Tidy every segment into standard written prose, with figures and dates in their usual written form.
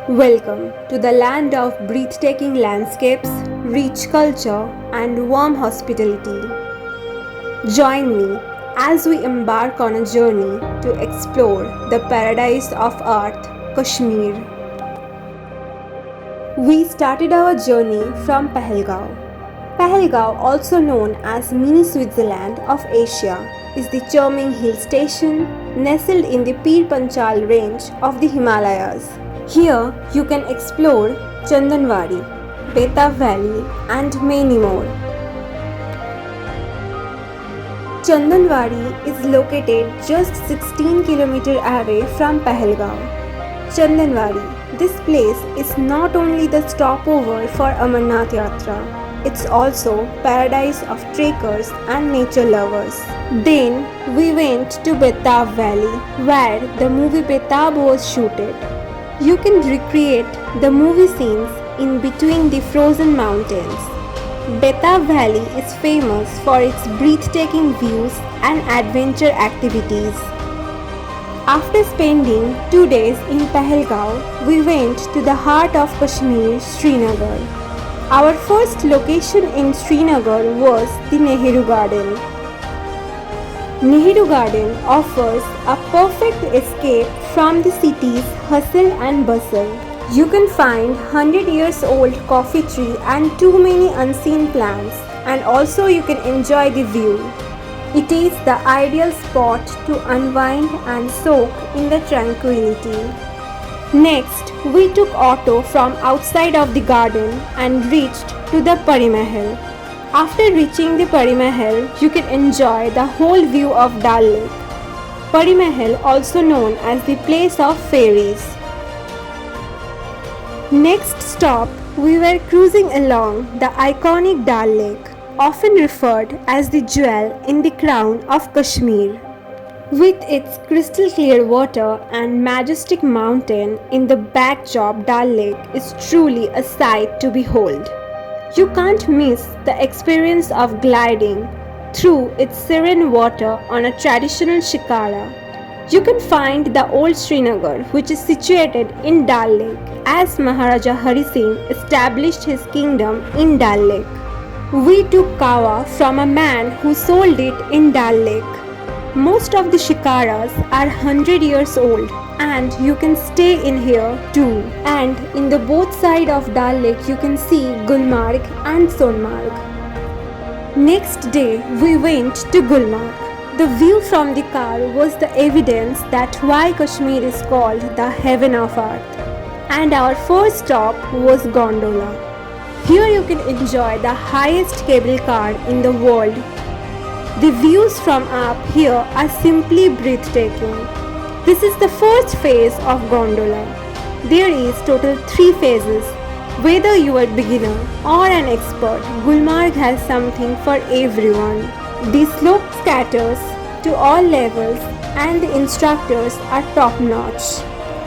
Welcome to the land of breathtaking landscapes, rich culture, and warm hospitality. Join me as we embark on a journey to explore the paradise of earth, Kashmir. We started our journey from Pahalgaon. Pahalgaon, also known as Mini Switzerland of Asia, is the charming hill station nestled in the Pir Panchal range of the Himalayas. Here you can explore Chandanwadi, Betaf Valley and many more. Chandanwadi is located just 16 km away from Pahalgaon. Chandanwadi, this place is not only the stopover for Amarnath Yatra, it's also paradise of trekkers and nature lovers. Then we went to Betaf Valley where the movie Betaf was shooted. You can recreate the movie scenes in between the frozen mountains. Betaf Valley is famous for its breathtaking views and adventure activities. After spending 2 days in Pahalgaon, we went to the heart of Kashmir, Srinagar. Our first location in Srinagar was the Nehru Garden. Nehru Garden offers a perfect escape from the city's hustle and bustle. You can find 100 years old coffee tree and too many unseen plants, and also you can enjoy the view. It is the ideal spot to unwind and soak in the tranquility. Next, we took auto from outside of the garden and reached to the Pari Mahal. After reaching the Pari Mahal, you can enjoy the whole view of Dal Lake. Pari Mahal, also known as the place of fairies. Next stop, we were cruising along the iconic Dal Lake, often referred as the jewel in the crown of Kashmir. With its crystal clear water and majestic mountain in the backdrop, Dal Lake is truly a sight to behold. You can't miss the experience of gliding through its serene water on a traditional shikara. You can find the old Srinagar, which is situated in Dal Lake, as Maharaja Hari Singh established his kingdom in Dal Lake. We took kawa from a man who sold it in Dal Lake. Most of the shikaras are 100 years old and you can stay in here too. And in the both side of Dal Lake you can see Gulmarg and Sonmarg. Next day we went to Gulmarg. The view from the car was the evidence that why Kashmir is called the heaven of earth. And our first stop was Gondola. Here you can enjoy the highest cable car in the world. The views from up here are simply breathtaking. This is the first phase of gondola. There is total 3 phases. Whether you are beginner or an expert, Gulmarg has something for everyone. The slope scatters to all levels and the instructors are top notch.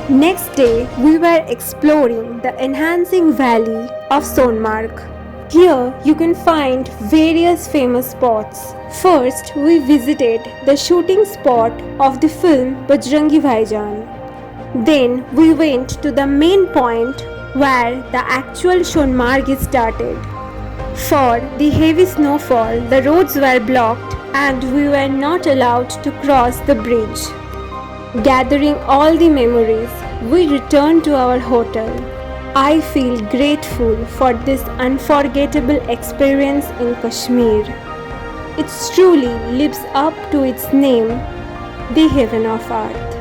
Next day, we were exploring the enhancing valley of Sonmarg. Here you can find various famous spots. First, we visited the shooting spot of the film Bajrangi Bhaijaan. Then we went to the main point where the actual Sonmarg is started. For the heavy snowfall, the roads were blocked and we were not allowed to cross the bridge. Gathering all the memories, we returned to our hotel. I feel grateful for this unforgettable experience in Kashmir. It truly lives up to its name, the heaven of earth.